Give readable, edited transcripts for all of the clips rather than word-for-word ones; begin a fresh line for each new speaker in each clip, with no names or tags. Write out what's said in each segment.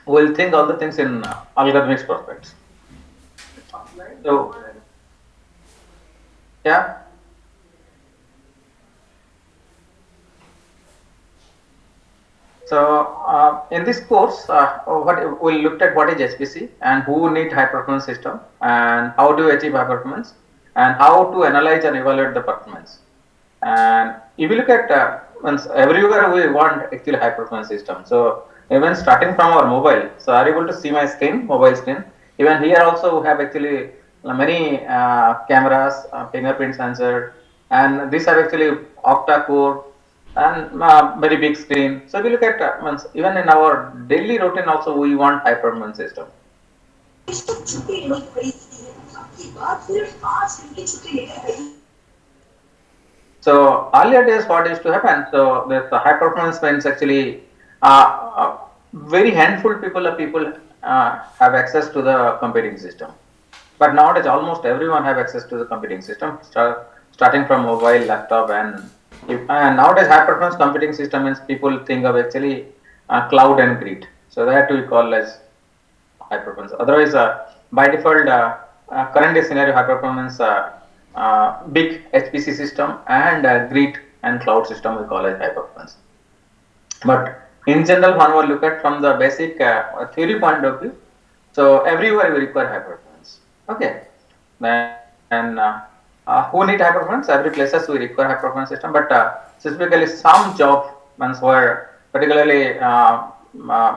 we'll think all the things in algorithmic prospects. So, yeah. So, in this course, what we looked at what is HPC and who need high performance system and how to achieve high performance and how to analyze and evaluate the performance. And if you look at once everywhere we want actually high performance system. So even starting from our mobile, so are you able to see my screen, mobile screen? Even here also we have actually many cameras, fingerprint sensor, and these are actually octa core and very big screen. So if you look at even in our daily routine also we want high performance system. So earlier days, what used to happen? So the high performance means actually very handful people have access to the computing system. But nowadays, almost everyone have access to the computing system, starting from mobile, laptop, and nowadays high performance computing system means people think of actually cloud and grid. So that we call as high performance. Otherwise, by default, current day scenario high performance big HPC system and grid and cloud system we call as high performance. But in general, one will look at from the basic theory point of view. So everywhere we require high performance. Okay, then who need high performance? Every places we require high performance system, but specifically some job ones where particularly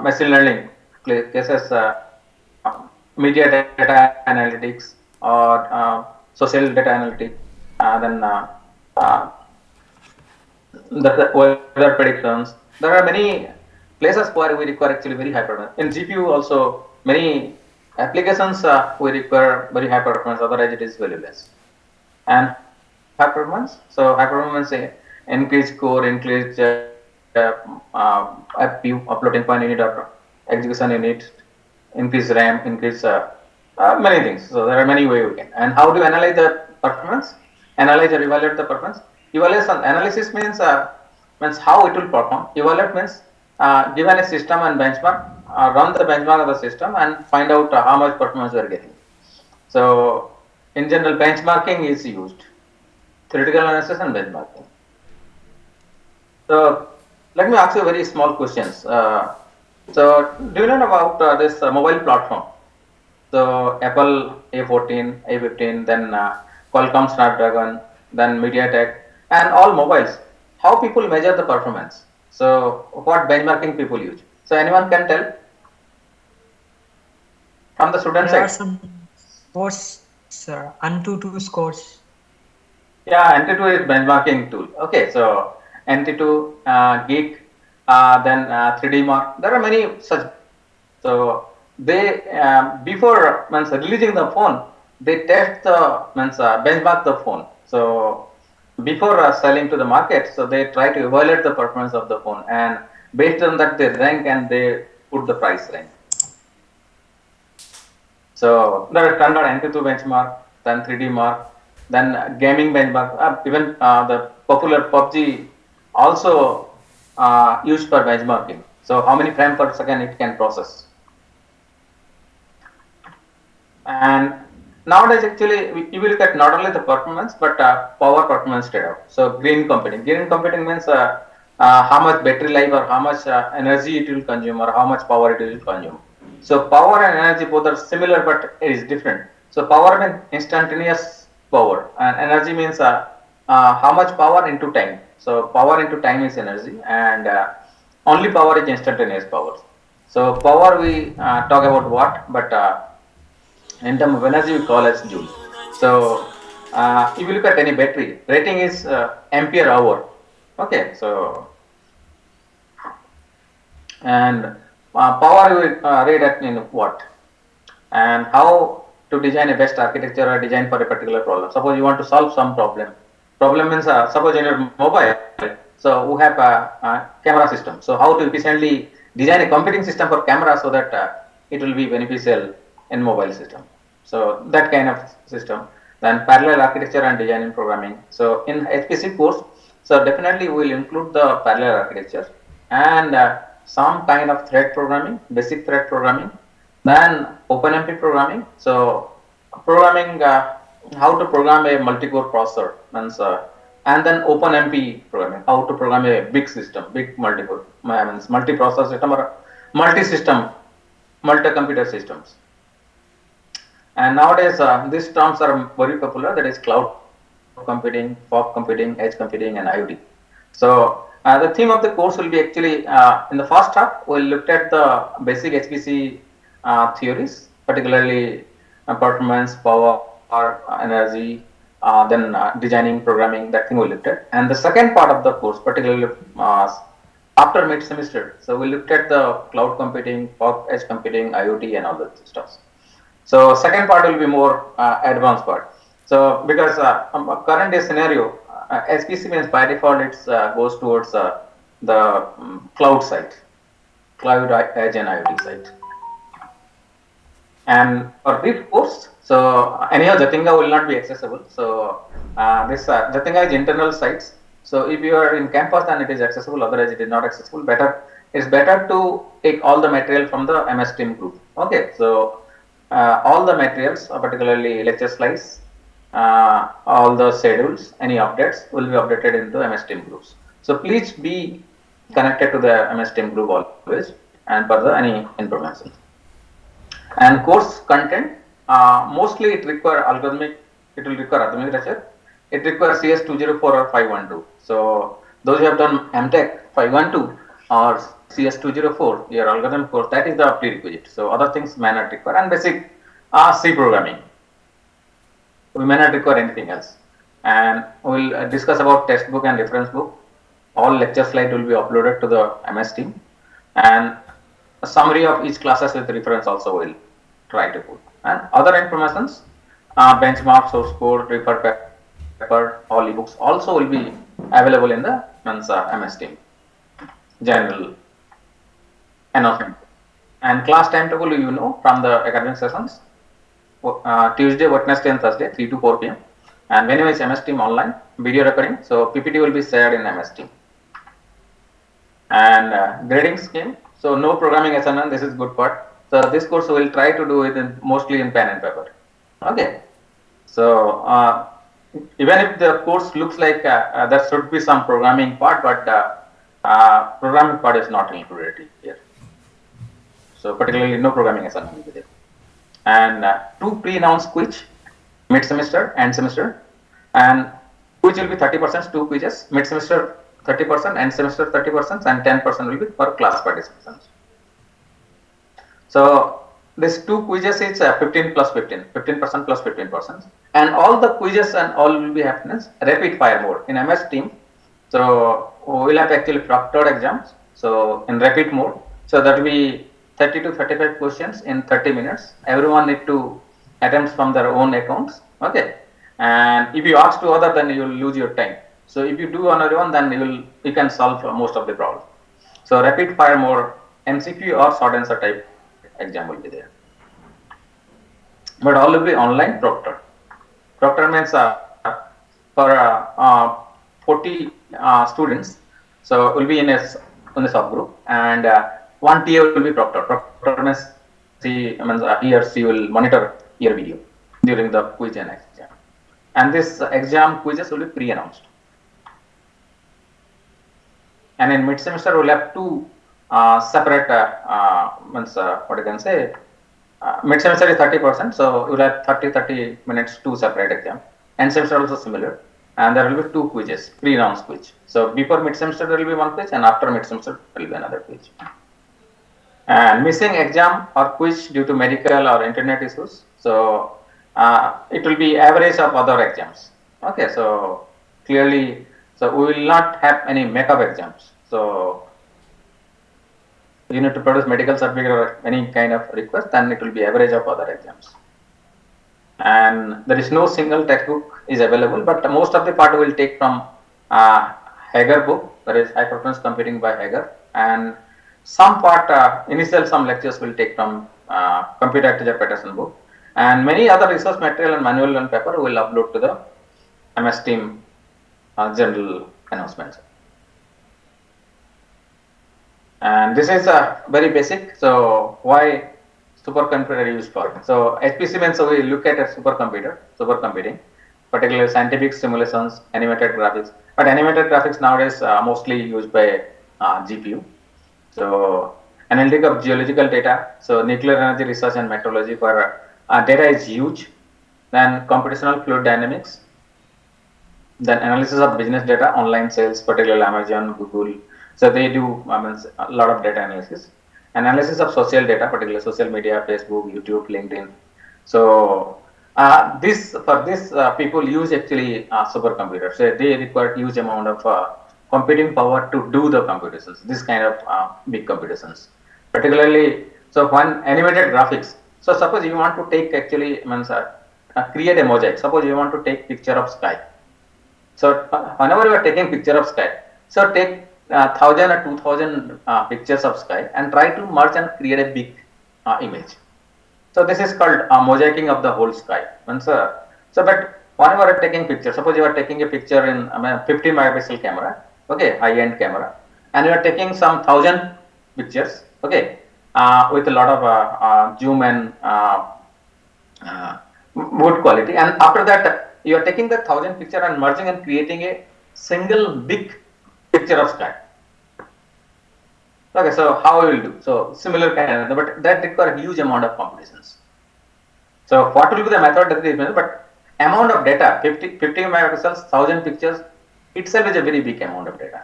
machine learning cases, media data analytics or social data analytics, then weather predictions. There are many places where we require actually very high performance. In GPU also many applications we require very high performance, otherwise it is very less. And high performance, so high performance increase core, increase FPU uploading point unit or execution unit, increase RAM, increase many things. So there are many ways we can. And how do you analyze the performance? Analyze or evaluate the performance. Evaluation analysis means how it will perform. Evaluate means given a system and benchmark, run the benchmark of the system and find out how much performance we are getting. So in general, benchmarking is used. Theoretical analysis and benchmarking. So let me ask you very small questions. So do you know about this mobile platform? So Apple A14, A15, then Qualcomm Snapdragon, then MediaTek, and all mobiles. How people measure the performance? So what benchmarking people use? So anyone can tell from the student
There are
side.
some scores, sir, Antutu scores.
Yeah, NT2 is benchmarking tool. Okay, so NT2, Geek, then 3D Mark. There are many such. So they before means releasing the phone, they test the means benchmark the phone. So before selling to the market, so they try to evaluate the performance of the phone, and based on that they rank and they put the price rank. So there are standard NT2 benchmark, then 3D mark, then gaming benchmark, even the popular PUBG also used for benchmarking. So how many frames per second it can process. And nowadays, actually, you will look at not only the performance but power performance trade-off. So green computing. Green computing means how much battery life or how much energy it will consume or how much power it will consume. So power and energy both are similar, but it is different. So power means instantaneous power, and energy means how much power into time. So power into time is energy, and only power is instantaneous power. So power we talk about watt, but in terms of energy we call as joule. So if you look at any battery, rating is ampere hour. Okay, so and power we rate at in watt. And how to design a best architecture or design for a particular problem. Suppose you want to solve some problem. Problem means suppose in your mobile, so we have a camera system. So how to efficiently design a computing system for camera so that it will be beneficial in mobile system. So that kind of system. Then parallel architecture and design and programming. So in HPC course, so definitely we will include the parallel architecture and some kind of thread programming, basic thread programming, then OpenMP programming. So programming how to program a multi-core processor, and then OpenMP programming, how to program a big system, big multi-core, multi-processor system or multi-system, multi-computer systems. And nowadays, these terms are very popular. That is cloud computing, fog computing, edge computing, and IoT. So the theme of the course will be actually in the first half we'll look at the basic HPC theories, particularly performance, power, energy, then designing, programming. That thing we looked at. And the second part of the course, particularly after mid semester, so we looked at the cloud computing, fog, edge computing, IoT, and all that stuff. So second part will be more advanced part. So because current day scenario, HPC means by default it goes towards the cloud side, cloud edge and IoT side. And for this course, so anyhow Jatinga will not be accessible. So this Jatinga is internal sites. So if you are in campus, then it is accessible. Otherwise, it is not accessible. It's better to take all the material from the MS Team group. Okay, so all the materials, particularly lecture slides, all the schedules, any updates will be updated into MS Team groups. So please be connected to the MS Team group always and further any information. And course content, mostly it will require algorithmic lecture. It requires CS 204 or 512. So those who have done MTech 512 or CS 204, your algorithm course, that is the prerequisite. So other things may not require, and basic C programming. We may not require anything else. And we'll discuss about textbook and reference book. All lecture slides will be uploaded to the MS Team, and a summary of each classes with reference also will try to put. And other informations, benchmark, source code, refer paper, all ebooks also will be available in the MS Team general announcement. And class timetable, you know, from the academic sessions, Tuesday, Wednesday, and Thursday, 3 to 4 p.m. And whenever it's MS Team online, video recording, so PPT will be shared in MS Team. And grading scheme, so no programming assignment, this is good part. So this course will try to do it mostly in pen and paper. Okay. So even if the course looks like there should be some programming part, but programming part is not included here. So particularly no programming assignment will be there. And 2 pre-announced quiz, mid-semester and semester. And quiz will be 30%, 2 quizzes, mid-semester 30%, and semester 30%, and 10% will be for class participants. So this 2 quizzes is 15 plus 15, 15% plus 15%. And all the quizzes and all will be happening rapid fire mode in MS Team. So we'll have actually proctored exams. So in rapid mode, so that will be 30 to 35 questions in 30 minutes. Everyone need to attempt from their own accounts. Okay. And if you ask to other, then you will lose your time. So if you do on your own, then you can solve most of the problem. So rapid fire mode, MCQ or short answer type exam will be there. But all will be online proctored. Proctor means for 40 students, so will be in a subgroup, and one TA will be proctor. Proctor means he or she will monitor your video during the quiz and exam. And this exam quizzes will be pre-announced. And in mid-semester, we'll have 2 separate, what you can say, mid-semester is 30%, so we'll have 30 minutes, 2 separate exam. End semester also similar. And there will be 2 quizzes, pre-announced quiz. So before mid-semester, there will be 1 quiz, and after mid-semester, there will be another quiz. And missing exam or quiz due to medical or internet issues, so it will be average of other exams. Okay, so clearly, so we will not have any makeup exams. So you need to produce medical certificate or any kind of request, then it will be average of other exams. And there is no single textbook is available, but most of the part will take from Hager book, that is High Performance Computing by Hager, and some part, some lectures will take from Computer Architecture Patterson book, and many other resource material and manual and paper will upload to the MS Team general announcements. And this is very basic. So why supercomputer used for? So HPC means we look at a supercomputing, particularly scientific simulations, animated graphics. But animated graphics nowadays mostly used by GPU. So analytic of geological data. So nuclear energy research and meteorology for data is huge. Then computational fluid dynamics. Then analysis of business data, online sales, particularly Amazon, Google. So they do a lot of data analysis. Analysis of social data, particularly social media, Facebook, YouTube, LinkedIn. So this for this people use actually supercomputers. So they require huge amount of computing power to do the computations. This kind of big computations, particularly so one animated graphics. So suppose you want to take actually create a mosaic. Suppose you want to take picture of sky. So whenever you are taking picture of sky, so take 1,000 or 2,000 pictures of sky and try to merge and create a big image. So this is called mosaicing of the whole sky. But whenever you are taking picture, suppose you are taking a picture in 50 megapixel camera, okay, high-end camera, and you are taking some 1,000 pictures, okay, with a lot of zoom and good quality, and after that you are taking the 1,000 picture and merging and creating a single big picture of sky. Okay, so how we will do? So similar kind of, but that require huge amount of computations. So what will be the method that is, but amount of data, 50 megapixels, 1,000 pictures itself is a very big amount of data.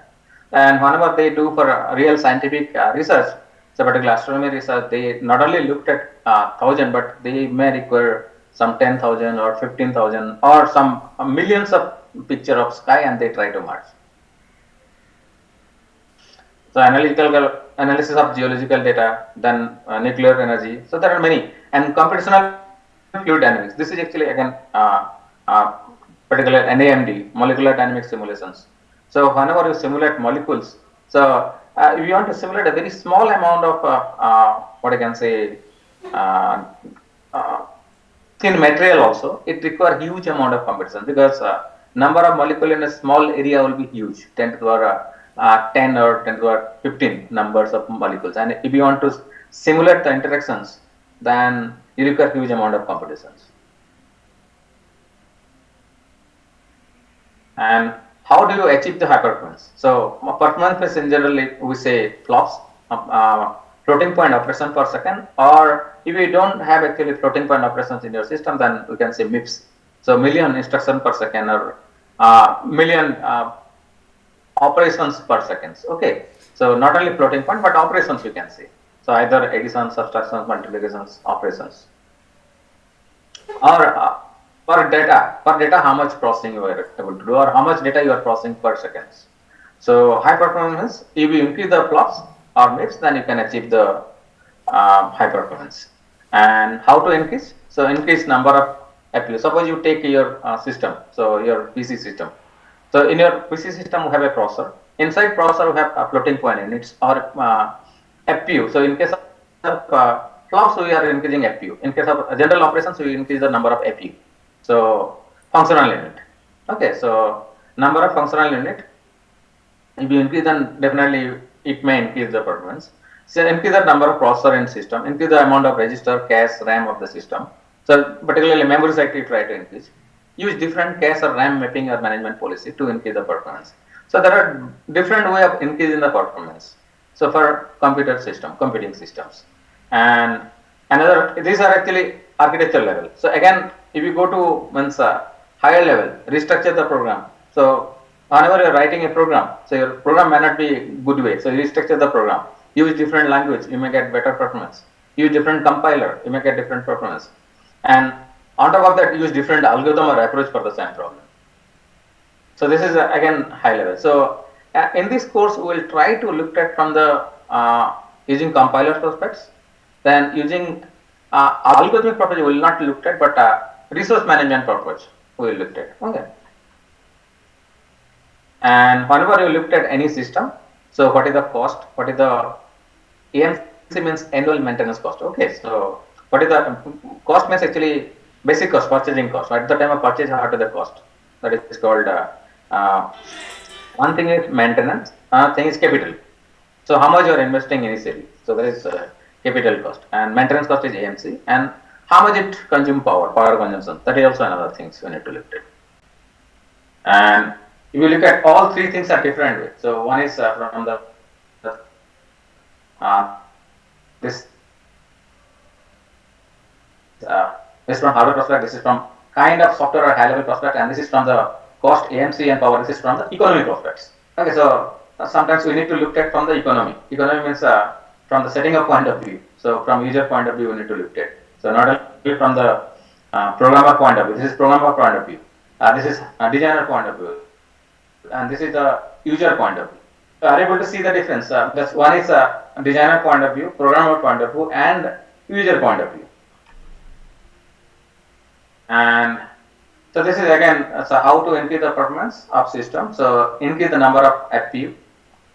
And whenever they do for real scientific research, so particular astronomy research, they not only looked at 1,000, but they may require some 10,000 or 15,000 or some millions of picture of sky, and they try to merge. So analytical analysis of geological data, then nuclear energy. So there are many, and computational fluid dynamics. This is actually again particular NAMD, molecular dynamics simulations. So whenever you simulate molecules, so if you want to simulate a very small amount of what I can say uh, uh, thin material also, it requires huge amount of computation because number of molecule in a small area will be huge, 10 to the power 10 or 10 to the power 15 numbers of molecules. And if you want to simulate the interactions, then you require huge amount of computations. And how do you achieve the high performance? So performance is in generally we say flops, floating point operation per second, or if you don't have actually floating point operations in your system, then we can say MIPS. So million instruction per second or million operations per seconds. Okay. So not only floating point, but operations you can say. So either addition, subtraction, multiplications, operations. Or per data how much processing you are able to do, or how much data you are processing per seconds. So high performance, if you increase the flops or MIPS, then you can achieve the high performance. And how to increase? So increase number of FPU. Suppose you take your system, so your PC system. So in your PC system, we have a processor. Inside processor, we have floating point units or FPU. So in case of flops, we are increasing FPU. In case of general operations, we increase the number of FPU. So functional unit. Okay, so number of functional unit. If you increase, then definitely it may increase the performance. So increase the number of processor in system, increase the amount of register, cache, RAM of the system. So particularly memory cycle you try to increase. Use different cache or RAM mapping or management policy to increase the performance. So there are different way of increasing the performance. So for computing systems, and another, these are actually architecture level. So again, if you go to higher level, restructure the program. So whenever you are writing a program, so your program may not be good way. So you restructure the program. Use different language, you may get better performance. Use different compiler, you may get different performance. And on top of that, use different algorithm or approach for the same problem. So this is again high level. So in this course, we will try to look at from the using compiler prospects, then using algorithmic approach we will not look at, but resource management approach we will look at. Okay. And whenever you looked at any system, so what is the cost? What is the AMC means annual maintenance cost? Okay. So what is the cost means actually basic cost, purchasing cost. At the time of purchase, what is the cost? That is called one thing is maintenance, thing is capital. So how much you are investing initially? So there is capital cost, and maintenance cost is AMC, and how much it consume power consumption. That is also another things we need to look at. And if you look at all three things are different way. So one is from the this this from hardware prospect, this is from kind of software or high level prospect, and this is from the cost AMC and power, this is from the economy prospects. Okay, so sometimes we need to look at from the economy. Economy means from the setting up point of view. So from user point of view, we need to look at. So not only from the programmer point of view, this is programmer point of view. This is designer point of view, and this is the user point of view. So are able to see the difference? That's one is designer point of view, programmer point of view, and user point of view. And so this is again so how to increase the performance of system. So increase the number of FPU.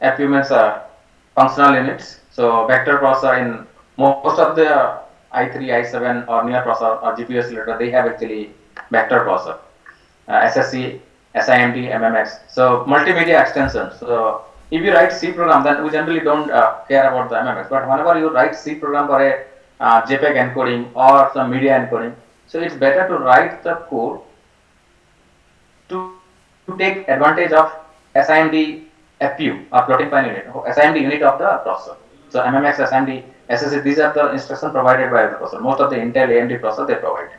FPU means functional units. So vector processor in most of the i3, i7 or near processor or GPU accelerator, they have actually vector processor, SSC, SIMD, MMX. So multimedia extension. So if you write C program, then we generally don't care about the MMX. But whenever you write C program for a JPEG encoding or some media encoding, so it's better to write the code to take advantage of SIMD FPU or floating point unit, SIMD unit of the processor. So MMX, SIMD, SSD, these are the instructions provided by the processor. Most of the Intel AMD processor they provide.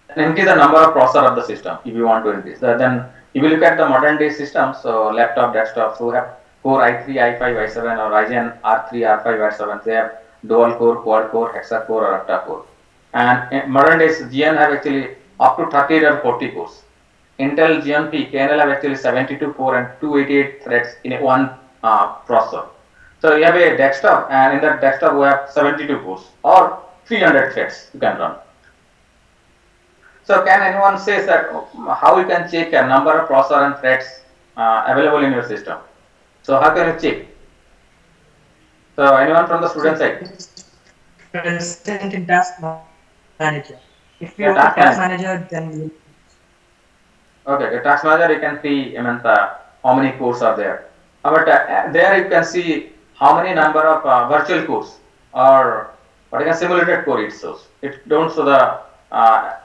And increase the number of processor of the system if you want to increase. Then if you look at the modern day systems, so laptop, desktop, so we have Core i3, i5, i7 or Ryzen R3, R5, R7. They have dual core, quad core, hexa core or octa core. And in modern days, GN have actually up to 30 or 40 cores. Intel GNP, KNL have actually 72 core and 288 threads in one processor. So you have a desktop, and in that desktop we have 72 cores or 300 threads you can run. So can anyone say that how you can check a number of processor and threads available in your system? So how can you check? So anyone from the student side?
Present in task manager. If you
Yeah,
open
task
task
manager.
manager, then you
Okay, the task manager you can see how many cores are there. But there you can see how many number of virtual cores or what is a simulated core it shows. It don't show the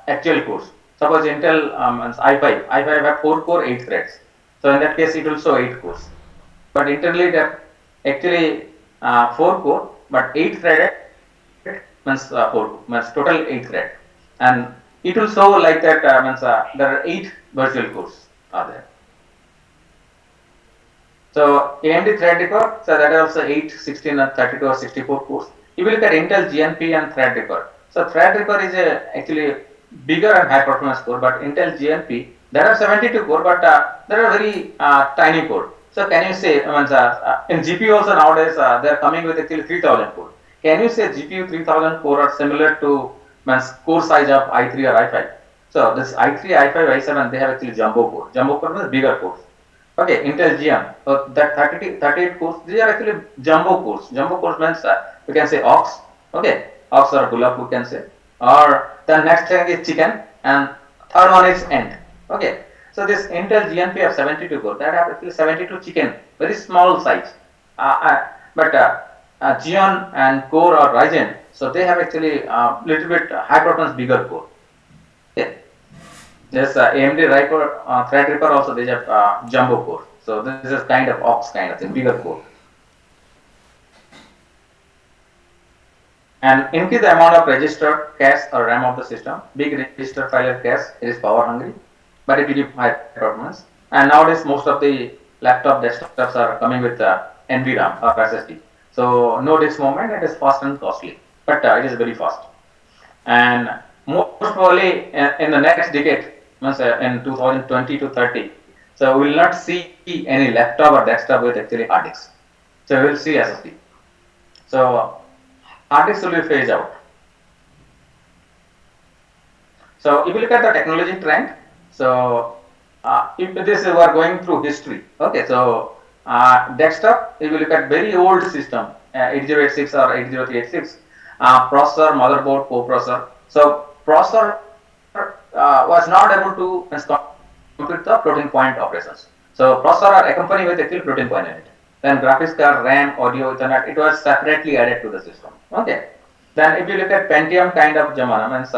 actual cores. Suppose Intel i5 have 4 core 8 threads. So in that case it will show 8 cores. But internally they actually 4 core but 8 threaded means 4 means total 8 thread, and it will show like that means there are 8 virtual cores are there. So AMD Threadripper, so that is also 8, 16 and 32 or 64 cores. If you look at Intel GNP and Threadripper, so Threadripper is actually bigger and high performance core, but Intel GNP there are 72 core, but there are very tiny core. So can you say in GPU also nowadays they are coming with actually 3000 core. Can you say GPU 3000 core are similar to core size of i3 or i5? So this i3, i5, i7 they have actually jumbo core. Jumbo core means bigger cores. Okay, Intel GM. So that 38 cores, these are actually jumbo cores. Jumbo cores means we can say ox. Okay, ox or bullock we can say. Or the next thing is chicken, and third one is ant. Okay, so this Intel GNP have 72 core. That have actually 72 chicken, very small size. But Xeon and Core or Ryzen, so they have actually little bit high performance bigger core. Okay. Yes, AMD Threadripper also they have jumbo core. So this is kind of ox kind of thing, bigger core. And increase the amount of register, cache or RAM of the system. Big register file or cache, it is power hungry, but it will give high performance. And nowadays most of the laptop desktops are coming with NVRAM or SSD. So no disk movement, it is fast and costly, but it is very fast. And most probably in the next decade, in 2020 to 30, so we will not see any laptop or desktop with actually hard disk. So we will see SSD. So hard disk will be phased out. So if you look at the technology trend, so if this we are going through history, okay, so desktop, if you look at very old system, 8086 or 80386, processor, motherboard, co-processor. So processor was not able to complete the floating point operations. So processor are accompanied with actually floating point unit. Then graphics card, RAM, audio, Ethernet, it was separately added to the system. Okay. Then if you look at Pentium kind of Jamana, means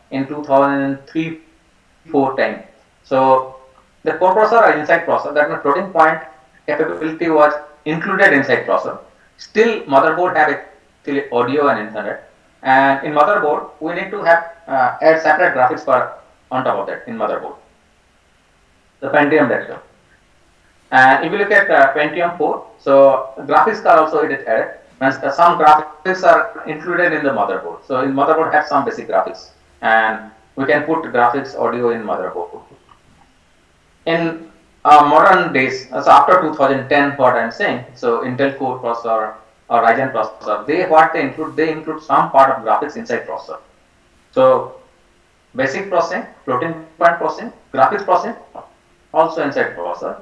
in 2003, 4 time. So the core processor or inside processor, that means floating point capability was included inside processor. Still, motherboard have actually audio and Ethernet. And in motherboard, we need to have add separate graphics card on top of that in motherboard. The Pentium desktop. And if you look at Pentium 4, so graphics card also it is added. And some graphics are included in the motherboard. So in motherboard have some basic graphics, and we can put graphics audio in motherboard. In modern days, so after 2010, what I'm saying, so Intel Core processor or Ryzen processor, they include some part of graphics inside processor. So basic processing, floating point processing, graphics processing, also inside processor.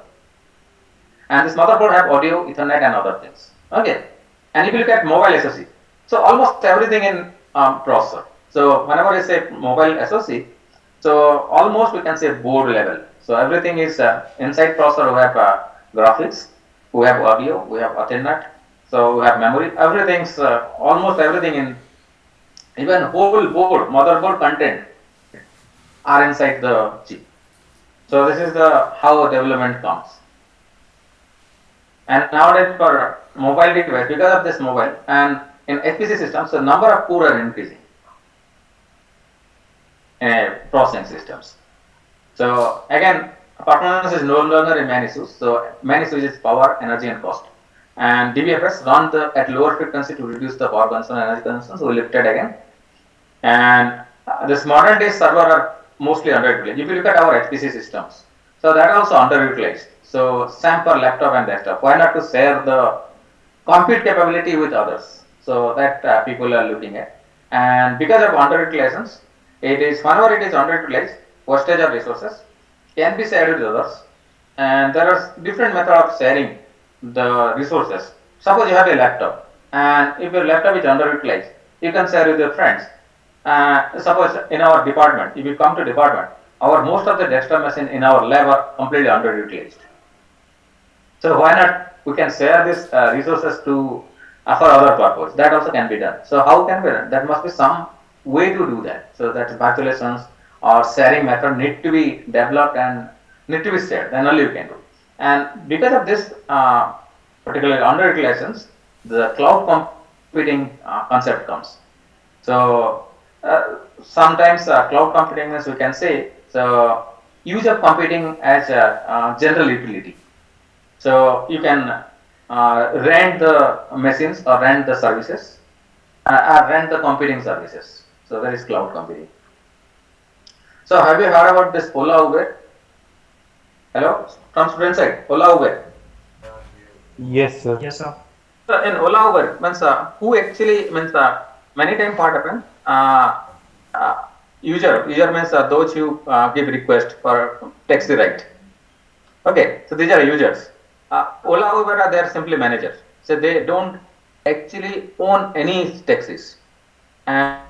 And this motherboard have audio, Ethernet, and other things. Okay. And if you look at mobile SoC, so almost everything in processor. So whenever I say mobile SoC, so almost we can say board level. So everything is inside processor. We have graphics, we have audio, we have Ethernet, so we have memory. Everything's almost everything in even whole board motherboard content are inside the chip. So this is the how development comes. And nowadays for mobile device, because of this mobile and in HPC systems, the number of core are increasing in processing systems. So again, performance is no longer a main issue. So main issue is power, energy, and cost. And DBFS run at lower frequency to reduce the power consumption and energy consumption. So we lifted again. And this modern day server are mostly underutilized. If you look at our HPC systems, so that also underutilized. So same for laptop and desktop. Why not to share the compute capability with others? So that people are looking at. And because of underutilizations, it is whenever it is underutilized, wastage of resources can be shared with others. And there are different methods of sharing the resources. Suppose you have a laptop, and if your laptop is underutilized, you can share with your friends. Suppose in our department, if you come to department, our most of the desktop machine in our lab are completely underutilized. So why not we can share these resources to for other purpose? That also can be done. So how can be done? There must be some way to do that. So that virtualizations or sharing method need to be developed and need to be shared. Then only you can do. And because of this particular underutilizations, the cloud computing concept comes. So sometimes cloud computing is we can say so use of computing as a general utility. So you can rent the machines or rent the services or rent the computing services. So that is cloud computing. So have you heard about this Ola Uber? Hello, from student side, Ola Uber.
Yes, sir.
Yes, sir.
So in Ola Uber means who actually means many times what happens uh, user means those who give request for taxi ride. Okay, so these are users. Ola Uber are they are simply managers. So they don't actually own any taxis. And